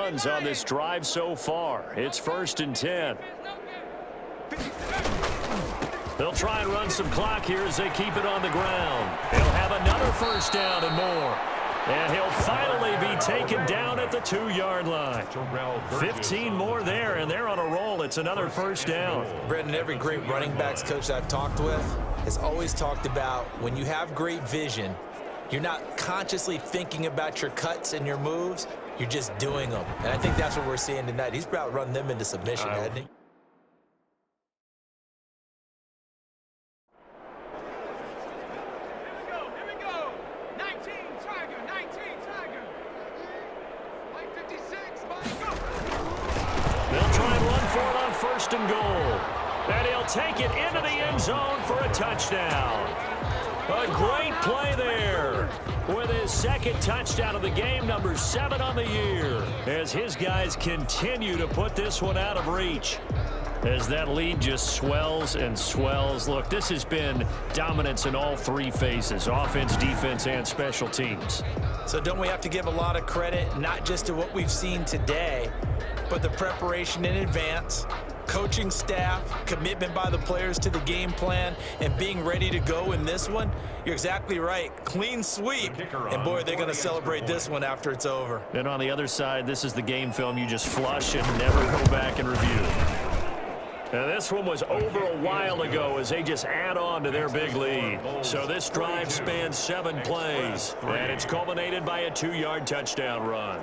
runs on this drive so far. It's 1st and 10. They'll try and run some clock here as they keep it on the ground. He'll have another 1st down and more. And he'll finally be taken down at the 2-yard line. 15 more there, and they're on a roll. It's another 1st down. Brendan, every great running backs coach I've talked with has always talked about when you have great vision, you're not consciously thinking about your cuts and your moves. You're just doing them. And I think that's what we're seeing tonight. He's about running them into submission, hasn't he? And goal. And he'll take it into the end zone for a touchdown. A great play there with his 2nd touchdown of the game, number 7 on the year, as his guys continue to put this one out of reach. As that lead just swells and swells. Look, this has been dominance in all 3 phases, offense, defense, and special teams. So don't we have to give a lot of credit, not just to what we've seen today, but the preparation in advance, coaching staff, commitment by the players to the game plan, and being ready to go in this one? You're exactly right. Clean sweep. And, boy, they're going to celebrate this one after it's over. And on the other side, this is the game film you just flush and never go back and review. And this one was over a while ago as they just add on to their big lead. So this drive spans 7 plays, and it's culminated by a 2-yard touchdown run.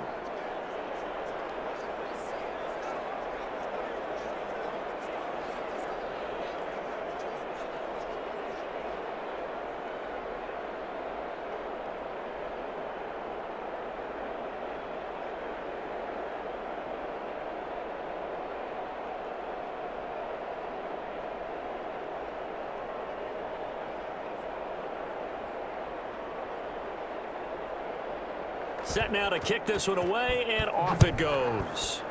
Set now to kick this one away, and off it goes.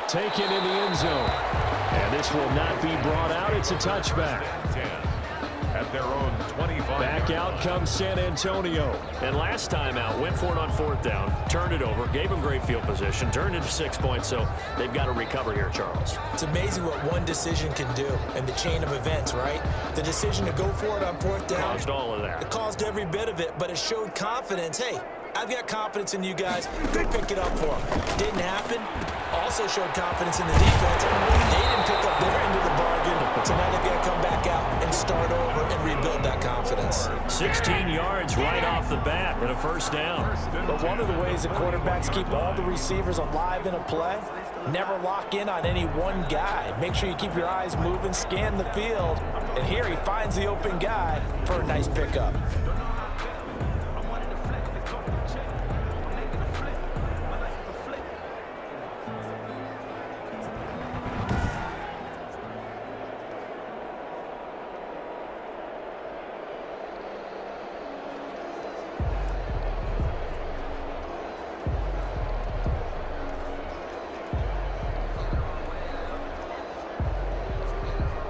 Taken in the end zone. And this will not be brought out. It's a touchback. 10 at their own 25. Back out comes San Antonio. And last time out, went for it on 4th down, turned it over, gave them great field position, turned it to 6 points, so they've got to recover here, Charles. It's amazing what one decision can do in the chain of events, right? The decision to go for it on 4th down. Caused all of that. It caused every bit of it, but it showed confidence. Hey, I've got confidence in you guys. Go pick it up for them. Didn't happen. Also showed confidence in the defense. They didn't pick up their end of the bargain, so now they've got to come back out and start over and rebuild that confidence. 16 yards right off the bat and a 1st down. But one of the ways that quarterbacks keep all the receivers alive in a play, never lock in on any one guy. Make sure you keep your eyes moving, scan the field, and here he finds the open guy for a nice pickup.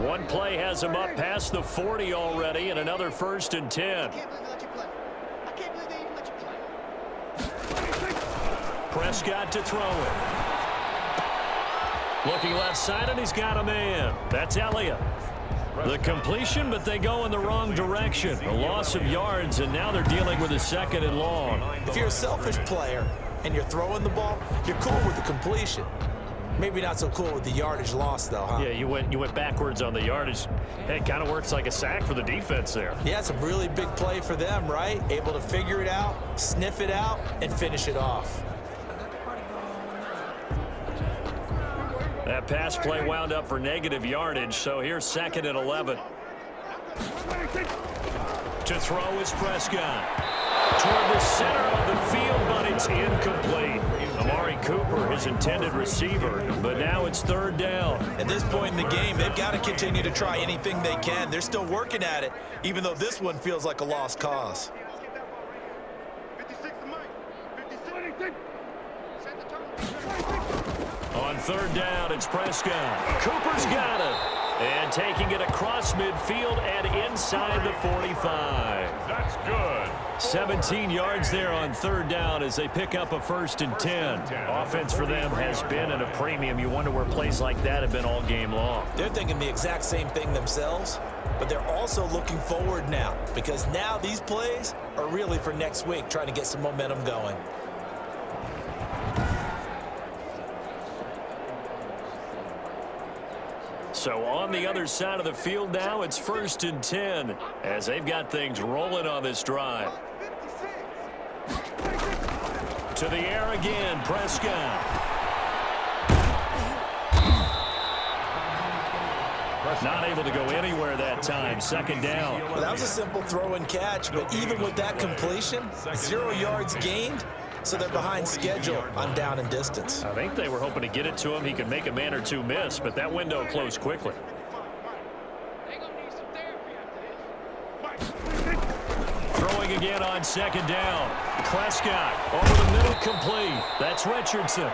One play has him up past the 40 already, and another 1st and 10. Prescott to throw it. Looking left side, and he's got a man. That's Elliott. The completion, but they go in the wrong direction. A loss of yards, and now they're dealing with a 2nd and long. If you're a selfish player and you're throwing the ball, you're cool with the completion. Maybe not so cool with the yardage loss, though, huh? Yeah, you went backwards on the yardage. Hey, it kind of works like a sack for the defense there. Yeah, it's a really big play for them, right? Able to figure it out, sniff it out, and finish it off. That pass play wound up for negative yardage, so here's 2nd and 11. To throw is Prescott. Toward the center of the field, but it's incomplete. Amari Cooper, his intended receiver, but now it's 3rd down. At this point in the game, they've got to continue to try anything they can. They're still working at it, even though this one feels like a lost cause. On 3rd down, it's Prescott. Cooper's got it. And taking it across midfield and inside the 45. That's good. 17 yards there on third down as they pick up a 1st and 10. Offense for them has been at a premium. You wonder where plays like that have been all game long. They're thinking the exact same thing themselves, but they're also looking forward now because now these plays are really for next week, trying to get some momentum going. So on the other side of the field now, it's 1st and 10 as they've got things rolling on this drive. To the air again, Prescott. Not able to go anywhere that time. 2nd down. Well, that was a simple throw and catch, but even with that completion, 0 yards gained. So they're behind schedule on down and distance. I think they were hoping to get it to him. He could make a man or two miss, but that window closed quickly. Throwing again on 2nd down. Prescott over the middle, complete. That's Richardson.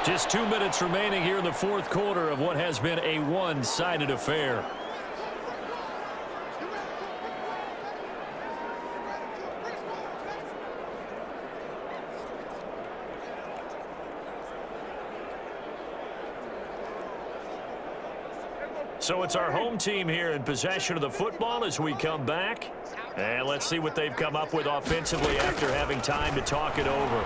Just 2 minutes remaining here in the 4th quarter of what has been a one-sided affair. So it's our home team here in possession of the football as we come back. And let's see what they've come up with offensively after having time to talk it over.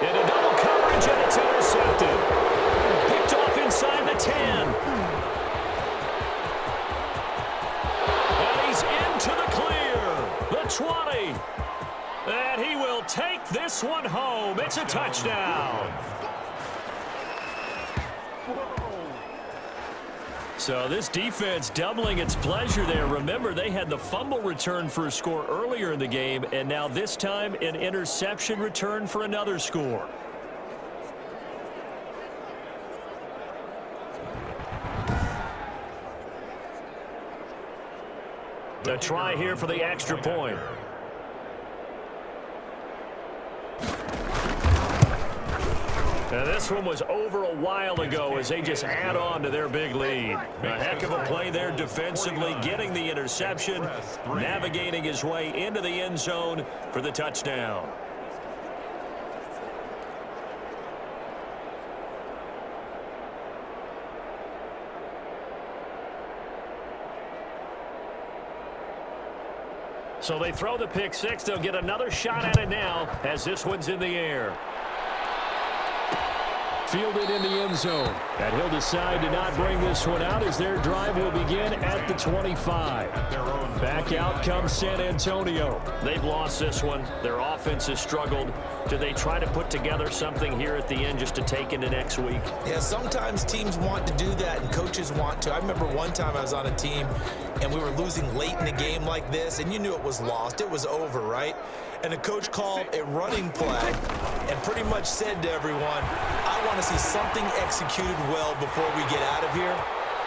Into double coverage, and it's intercepted. Picked off inside the 10. And he's into the clear. The 20. And he will take this one home. It's a touchdown. So this defense doubling its pleasure there. Remember, they had the fumble return for a score earlier in the game, and now this time an interception return for another score. A try here for the extra point. Now this one was over a while ago as they just add on to their big lead. A heck of a play there defensively, getting the interception, navigating his way into the end zone for the touchdown. So they throw the pick six. They'll get another shot at it now as this one's in the air. Fielded in the end zone. And he'll decide to not bring this one out as their drive will begin at the 25. Back out comes San Antonio. They've lost this one. Their offense has struggled. Do they try to put together something here at the end just to take into next week? Yeah, sometimes teams want to do that and coaches want to. I remember one time I was on a team and we were losing late in a game like this, and you knew it was lost. It was over, right? And the coach called a running play and pretty much said to everyone, I want to see something executed well before we get out of here.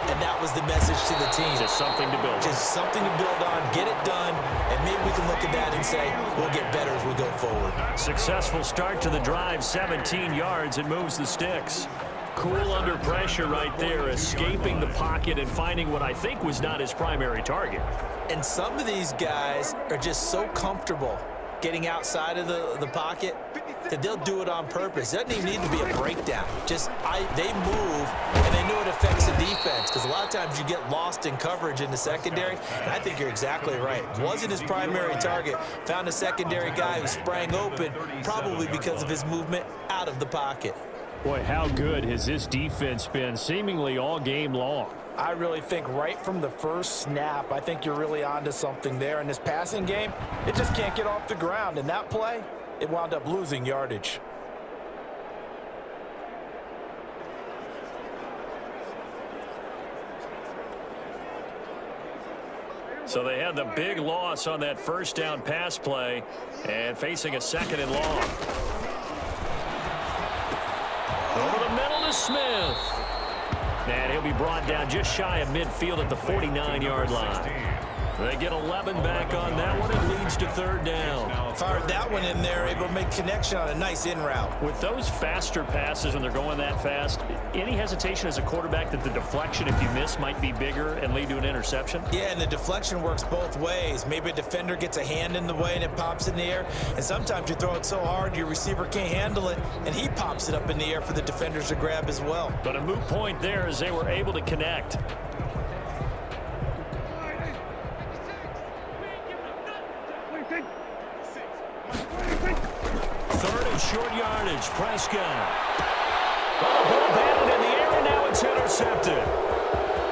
And that was the message to the team. Just something to build on. Just something to build on, get it done, and maybe we can look at that and say, we'll get better as we go forward. Successful start to the drive, 17 yards, and moves the sticks. Cool under pressure right there, escaping the pocket and finding what I think was not his primary target. And some of these guys are just so comfortable getting outside of the pocket that they'll do it on purpose. It doesn't even need to be a breakdown. Just they move, and they know it affects the defense because a lot of times you get lost in coverage in the secondary, and I think you're exactly right. Wasn't his primary target. Found a secondary guy who sprang open, probably because of his movement out of the pocket. Boy, how good has this defense been seemingly all game long? I really think right from the first snap, I think you're really onto something there. In this passing game, it just can't get off the ground. In that play, it wound up losing yardage. So they had the big loss on that first down pass play and facing a second and long. Over the middle to Smith. And he'll be brought down just shy of midfield at the 49-yard line. They get 11 back on that one. It leads to third down. Fired that one in there, able to make connection on a nice in route. With those faster passes when they're going that fast, any hesitation as a quarterback that the deflection, if you miss, might be bigger and lead to an interception? Yeah, and the deflection works both ways. Maybe a defender gets a hand in the way and it pops in the air. And sometimes you throw it so hard your receiver can't handle it, and he pops it up in the air for the defenders to grab as well. But a moot point there as they were able to connect. Third and short yardage. Prescott. Ball batted in the air, and now it's intercepted.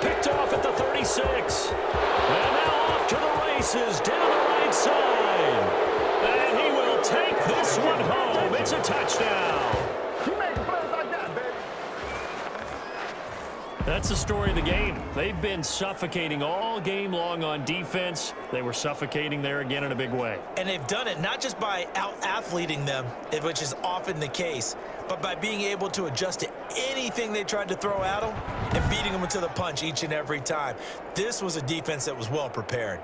Picked off at the 36. And now off to the races down the right side. And he will take this one home. It's a touchdown. That's the story of the game. They've been suffocating all game long on defense. They were suffocating there again in a big way. And they've done it not just by out-athleting them, which is often the case, but by being able to adjust to anything they tried to throw at them and beating them to the punch each and every time. This was a defense that was well prepared.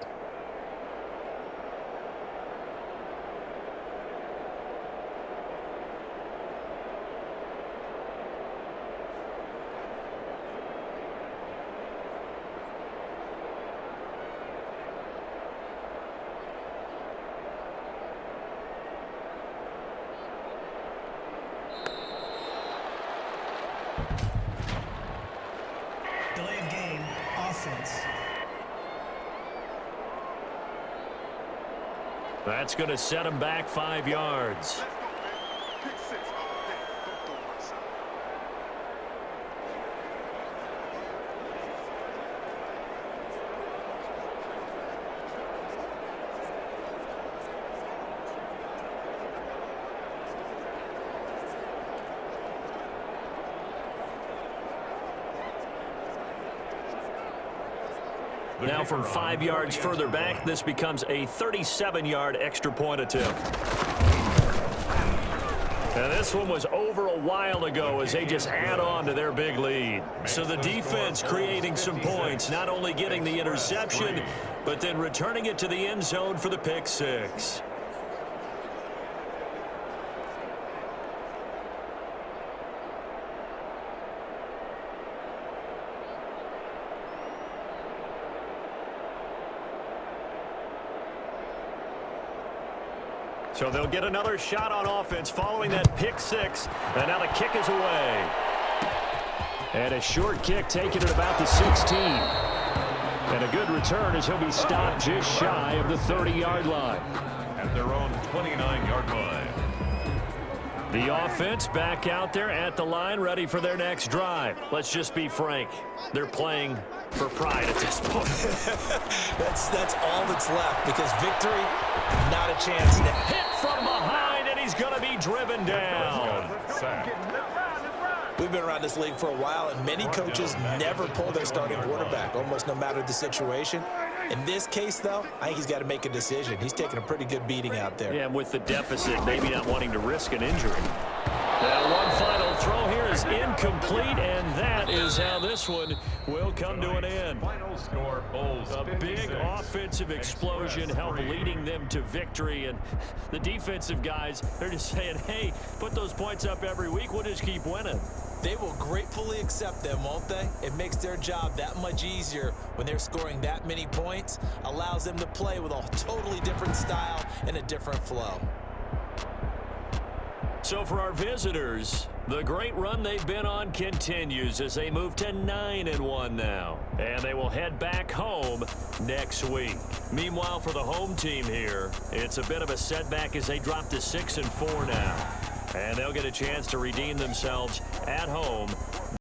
Delay of game, offense. That's going to set him back 5 yards. Now from 5 yards further back, this becomes a 37-yard extra point attempt. And this one was over a while ago as they just add on to their big lead. So the defense creating some points, not only getting the interception, but then returning it to the end zone for the pick six. So they'll get another shot on offense following that pick six. And now the kick is away. And a short kick taken at about the 16. And a good return as he'll be stopped just shy of the 30-yard line. At their own 29-yard line. The offense back out there at the line, ready for their next drive. Let's just be frank. They're playing for pride at this point. That's all that's left, because victory, not a chance. Hit from behind, and he's going to be driven down. We've been around this league for a while, and many coaches never pull their starting quarterback, almost no matter the situation. In this case, though, I think he's got to make a decision. He's taking a pretty good beating out there. Yeah, with the deficit, maybe not wanting to risk an injury. Now, one final throw here is incomplete, and that is how this one will come to an end. Final score, Bulls A big offensive explosion helped leading them to victory, and the defensive guys, they're just saying, hey, put those points up every week, we'll just keep winning. They will gratefully accept them, won't they? It makes their job that much easier when they're scoring that many points, allows them to play with a totally different style and a different flow. So for our visitors, the great run they've been on continues as they move to 9-1 now. And they will head back home next week. Meanwhile, for the home team here, it's a bit of a setback as they drop to 6-4 now. And they'll get a chance to redeem themselves at home